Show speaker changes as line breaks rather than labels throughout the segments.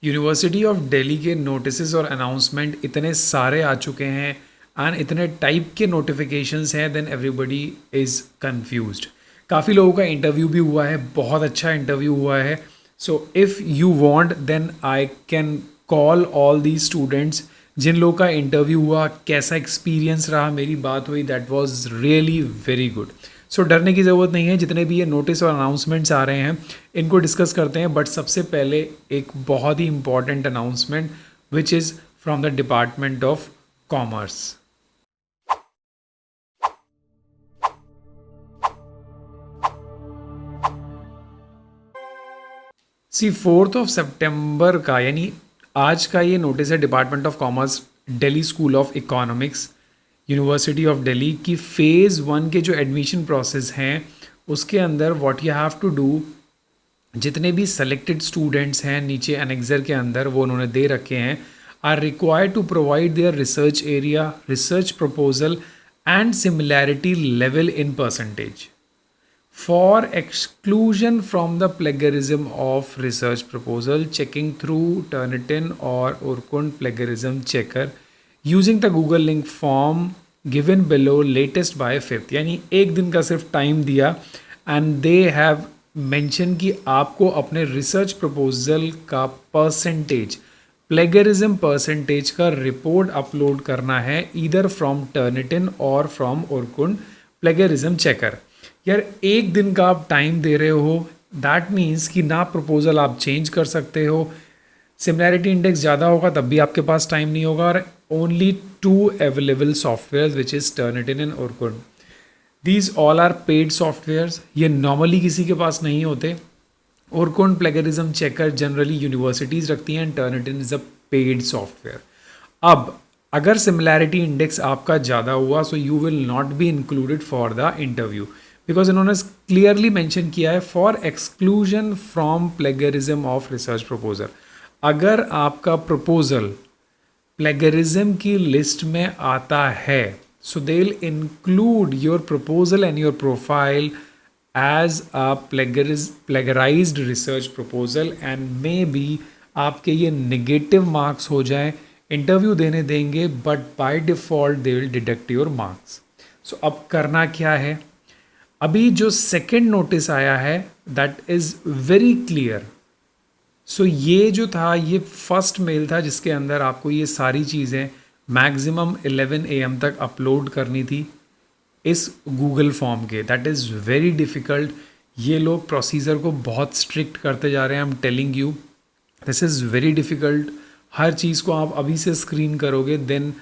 University of Delhi के notice और announcement इतने सारे आ चुके हैं एंड इतने टाइप के नोटिफिकेशंस हैं, देन एवरीबडी इज़ कन्फ्यूज्ड. काफ़ी लोगों का इंटरव्यू भी हुआ है, बहुत अच्छा इंटरव्यू हुआ है. So if you want then I can call all the students जिन लोगों का इंटरव्यू हुआ, कैसा एक्सपीरियंस रहा, मेरी बात हुई, that was really very good. So डरने की ज़रूरत नहीं है. जितने भी ये नोटिस और अनाउंसमेंट्स आ रहे हैं इनको डिस्कस करते हैं. बट सबसे पहले एक बहुत ही important announcement which is from the department of commerce. सी 4 सितंबर का यानी आज का ये नोटिस है department of commerce, Delhi school of economics, university of Delhi की फ़ेज़ 1 के जो एडमिशन प्रोसेस हैं उसके अंदर what you have to do, जितने भी सेलेक्टेड स्टूडेंट्स हैं नीचे एनेक्सर के अंदर वो उन्होंने दे रखे हैं, are required to provide their research area, research proposal and similarity level in percentage. For exclusion from the plagiarism of research proposal, checking through Turnitin or Urkund plagiarism checker using the Google link form given below latest by 5th. यानी एक दिन का सिर्फ time दिया and they have mention कि आपको अपने research proposal का परसेंटेज, प्लेगरिज्म परसेंटेज का रिपोर्ट अपलोड करना है ईदर फ्रॉम टर्निटिन और फ्रॉम उर्कुंड प्लेगरिज्म चेकर. यार एक दिन का आप टाइम दे रहे हो, दैट मीन्स कि ना प्रपोजल आप चेंज कर सकते हो, सिमिलैरिटी इंडेक्स ज़्यादा होगा तब भी आपके पास टाइम नहीं होगा, और only 2 available software which is Turnitin and Urkund. These all are paid softwares, ये नॉर्मली किसी के पास नहीं होते. Urkund plagiarism checker generally universities रखती हैं and Turnitin is a paid software. अब अगर सिमिलैरिटी इंडेक्स आपका ज़्यादा हुआ so you will not be included for the interview, because इन्होंने क्लियरली मेंशन किया है for exclusion from plagiarism of research proposal. अगर आपका प्रपोजल प्लेगरिज्म की लिस्ट में आता है so they will include your proposal and your profile as a plagiarized research proposal and may be आपके ये नेगेटिव मार्क्स हो जाए, इंटरव्यू देने देंगे but by default they will deduct your marks. So अब करना क्या है, अभी जो सेकेंड नोटिस आया है दैट इज़ वेरी क्लियर. सो ये जो था ये फर्स्ट मेल था जिसके अंदर आपको ये सारी चीज़ें मैक्सिमम 11 AM तक अपलोड करनी थी इस गूगल फॉर्म के. That is very difficult. ये लोग प्रोसीजर को बहुत स्ट्रिक्ट करते जा रहे हैं. I am telling you this is very difficult. हर चीज़ को आप अभी से स्क्रीन करोगे देन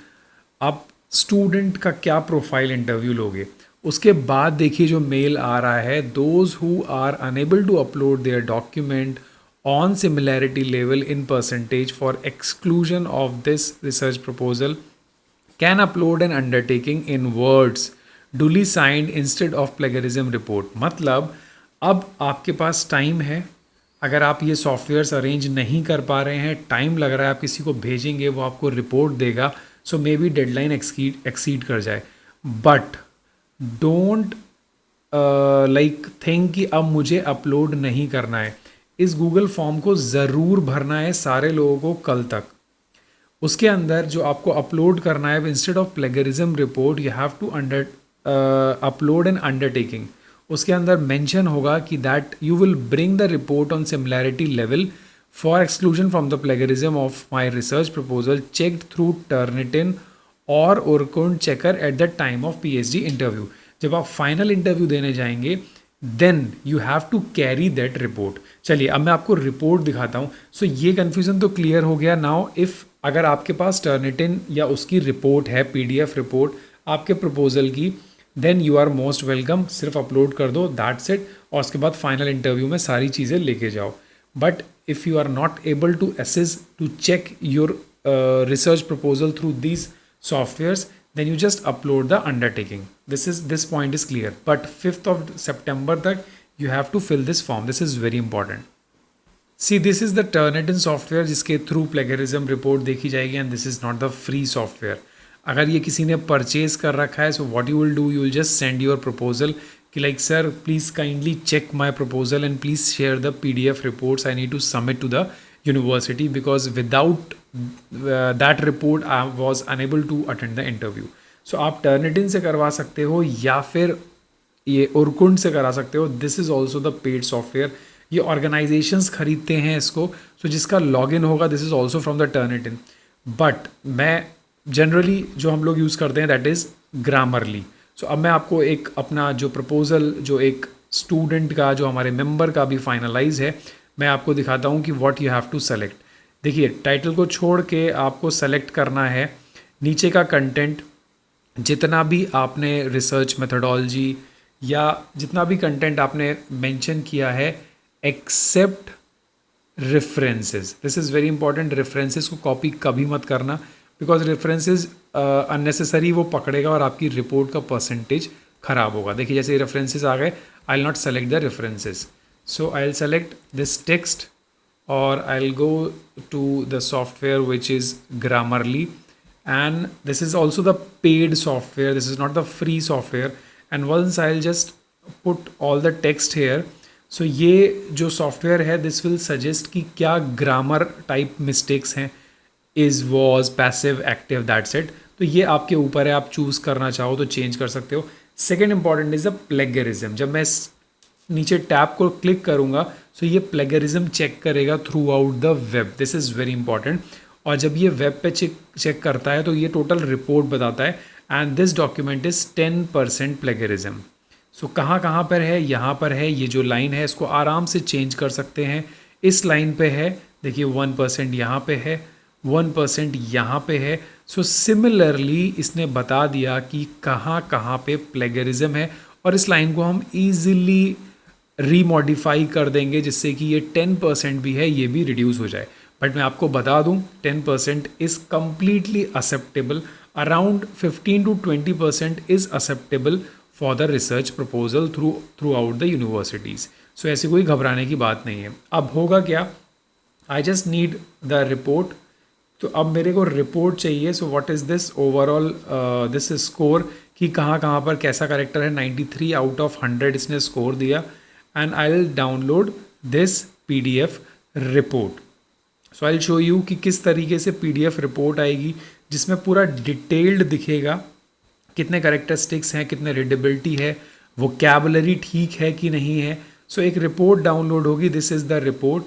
आप स्टूडेंट का क्या प्रोफाइल इंटरव्यू लोगे. उसके बाद देखिए जो मेल आ रहा है, those who are unable to upload their document on similarity level in percentage for exclusion of this research proposal can upload an undertaking in words duly signed instead of plagiarism report. मतलब अब आपके पास time है. अगर आप ये softwares arrange नहीं कर पा रहे हैं, टाइम लग रहा है, आप किसी को भेजेंगे वो आपको रिपोर्ट देगा, सो मे बी डेडलाइन एक्सीड कर जाए. बट डोंट लाइक थिंक कि अब मुझे अपलोड नहीं करना है. इस गूगल फॉर्म को ज़रूर भरना है सारे लोगों को कल तक. उसके अंदर जो आपको अपलोड करना है instead of plagiarism report you have to upload an undertaking. उसके अंदर मेंशन होगा कि that you will bring the report on similarity level for exclusion from the plagiarism of my research proposal checked through Turnitin और Urkund checker at the time of PhD interview. जब आप final interview देने जाएंगे then you have to carry that report. चलिए अब मैं आपको report दिखाता हूँ. सो ये कन्फ्यूज़न तो क्लियर हो गया. नाउ इफ़ अगर आपके पास टर्निटिन या उसकी रिपोर्ट है, PDF रिपोर्ट आपके प्रपोजल की, then you are most welcome. सिर्फ अपलोड कर दो, दैट्स इट. और उसके बाद फाइनल इंटरव्यू में सारी चीज़ें लेके जाओ. But if you are not able to access to check your research proposal through these softwares, then you just upload the undertaking. This point is clear. But 5th of September tak you have to fill this form. This is very important. See, this is the Turnitin software जिसके through plagiarism report देखी जाएगी and this is not the free software. अगर ये किसी ने purchase कर रखा है, so what you will do, you will just send your proposal कि like sir please kindly check my proposal and please share the PDF reports I need to submit to the university because without that report I was unable to attend the interview. So आप Turnitin से करवा सकते हो या फिर ये उरकुंड से करा सकते हो. This is also the paid software. ये ऑर्गेनाइजेशंस खरीदते हैं इसको. सो जिसका लॉगिन होगा this is also from the Turnitin. But मैं जनरली जो हम लोग यूज़ करते हैं दैट इज़ ग्रामरली. सो अब मैं आपको एक अपना जो प्रपोजल जो एक स्टूडेंट का जो हमारे मेंबर का भी फाइनलाइज है मैं आपको दिखाता हूँ कि what you have to select. देखिए टाइटल को छोड़ के आपको सेलेक्ट करना है नीचे का कंटेंट. जितना भी आपने रिसर्च मेथडोलॉजी या जितना भी कंटेंट आपने मेंशन किया है except references. This is very important. References को कॉपी कभी मत करना बिकॉज रेफरेंसेस अननेसेसरी वो पकड़ेगा और आपकी रिपोर्ट का परसेंटेज ख़राब होगा. देखिए जैसे रेफरेंसेस आ गए I will not select the references. So I will select this text और I will go to the software which is Grammarly. And this is also the paid software. This is not the free software. And once I'll just put all the text here. So ये जो software है this will suggest कि क्या grammar type mistakes हैं. is was passive active that's it. तो ये आपके ऊपर है. आप चूज़ करना चाहो तो चेंज कर सकते हो. Second important is the plagiarism. जब मैं नीचे टैब को क्लिक करूँगा सो ये प्लेगरिज्म चेक करेगा through out the web. This is very important. और जब ये वेब पे चेक करता है तो ये टोटल रिपोर्ट बताता है and this document is 10% plagiarism. So कहाँ पर है, यहाँ पर है. ये जो लाइन है इसको आराम से चेंज कर सकते हैं. इस लाइन पे है देखिए 1% यहाँ पे है, 1% यहाँ पे है. सो सिमिलरली इसने बता दिया कि कहाँ पे प्लेगरिज्म है और इस लाइन को हम ईजिली रीमॉडिफाई कर देंगे जिससे कि ये 10% भी है ये भी रिड्यूस हो जाए. बट मैं आपको बता दूं 10% is completely acceptable. Around 15 to 20% is acceptable for the research proposal throughout the universities. So ऐसी कोई घबराने की बात नहीं है. अब होगा क्या, I just need the report. तो अब मेरे को रिपोर्ट चाहिए. So what is this overall this score कि कहाँ पर कैसा करेक्टर है. 93 आउट ऑफ 100 इसने स्कोर दिया. And I will download this PDF report. So I will show you कि किस तरीके से PDF रिपोर्ट आएगी जिसमें पूरा डिटेल्ड दिखेगा कितने करेक्टरिस्टिक्स हैं, कितने रीडेबिलिटी है, वोकैबुलरी ठीक है कि नहीं है. सो एक रिपोर्ट डाउनलोड होगी. This is the report.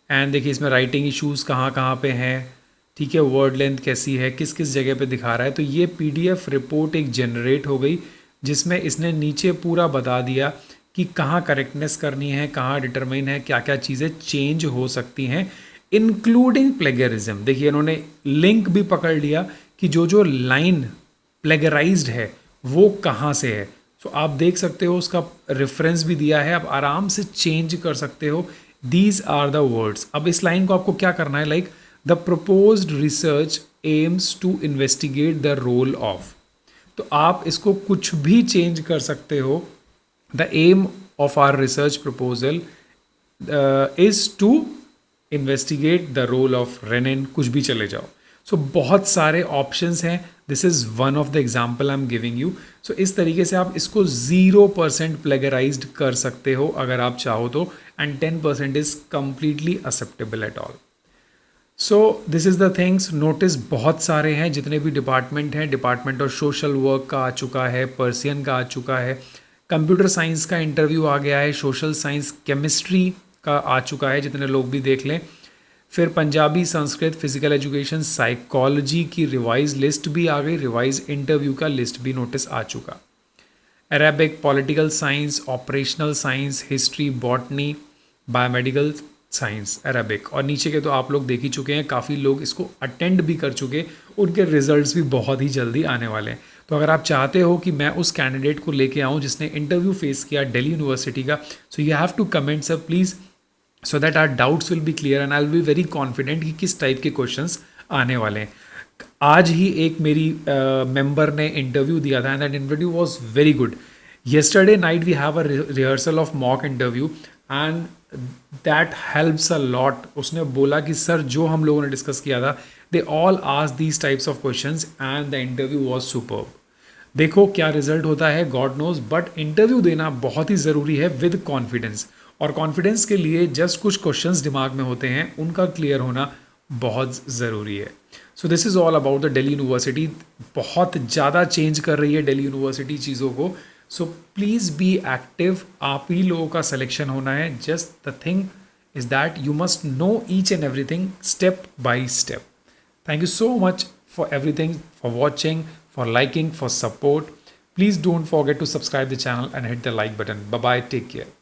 And देखिए इसमें राइटिंग इश्यूज़ कहाँ पे हैं, ठीक है, वर्ड लेंथ कैसी है, किस किस जगह पे दिखा रहा है. तो ये PDF रिपोर्ट एक जनरेट हो गई जिसमें इसने नीचे पूरा बता दिया कि कहाँ करेक्टनेस करनी है, कहाँ डिटरमाइन है, क्या क्या चीज़ें चेंज हो सकती हैं इंक्लूडिंग प्लेगरिज्म. देखिए इन्होंने लिंक भी पकड़ लिया कि जो लाइन प्लेगराइज्ड है वो कहाँ से है. सो आप देख सकते हो उसका रेफरेंस भी दिया है. आप आराम से चेंज कर सकते हो. These are the words. अब इस लाइन को आपको क्या करना है, like the proposed research aims to investigate the role of. तो आप इसको कुछ भी चेंज कर सकते हो. The aim of our research proposal is to investigate the role of renin. कुछ भी चले जाओ. सो बहुत सारे ऑप्शंस हैं. This is one of the example I am giving you. सो इस तरीके से आप इसको 0% प्लेगराइज्ड कर सकते हो अगर आप चाहो तो. And 10% is completely acceptable at all. So this is the things. Notice बहुत सारे हैं जितने भी डिपार्टमेंट हैं. डिपार्टमेंट ऑफ सोशल वर्क का आ चुका है, पर्सियन का आ चुका है, कंप्यूटर साइंस का इंटरव्यू आ गया है, सोशल साइंस केमिस्ट्री का आ चुका है जितने लोग भी देख लें. फिर Punjabi, Sanskrit, physical education, psychology की रिवाइज लिस्ट भी आ गई. रिवाइज इंटरव्यू का लिस्ट भी नोटिस आ चुका. Arabic, political science, operational science, history, botany, biomedical science, Arabic. और नीचे के तो आप लोग देख ही चुके हैं. काफ़ी लोग इसको अटेंड भी कर चुके. उनके रिजल्ट्स भी बहुत ही जल्दी आने वाले हैं. तो अगर आप चाहते हो कि मैं उस कैंडिडेट को लेके आऊँ जिसने इंटरव्यू फेस किया दिल्ली यूनिवर्सिटी का, so you have to comment sir please so that our doubts will be clear and I will be very confident कि किस टाइप के क्वेश्चंस आने वाले हैं. आज ही एक मेरी मेंबर ने इंटरव्यू दिया था and that interview was very good. Yesterday night we have a rehearsal of mock interview and that helps a lot. उसने बोला कि सर जो हम लोगों ने डिस्कस किया था they all ask these types of questions and the interview was superb. देखो क्या रिजल्ट होता है गॉड नोज. बट इंटरव्यू देना बहुत ही ज़रूरी है विद कॉन्फिडेंस. और कॉन्फिडेंस के लिए जस्ट कुछ क्वेश्चंस दिमाग में होते हैं, उनका क्लियर होना बहुत ज़रूरी है. So this is all about the Delhi university. बहुत ज़्यादा चेंज कर रही है दिल्ली यूनिवर्सिटी चीज़ों को. So please be active. आप ही लोगों का सिलेक्शन होना है. Just the thing is that you must know each and everything step by step. Thank you so much for everything, for watching, for liking, for support. Please don't forget to subscribe the channel and hit the like button. Bye bye. Take care.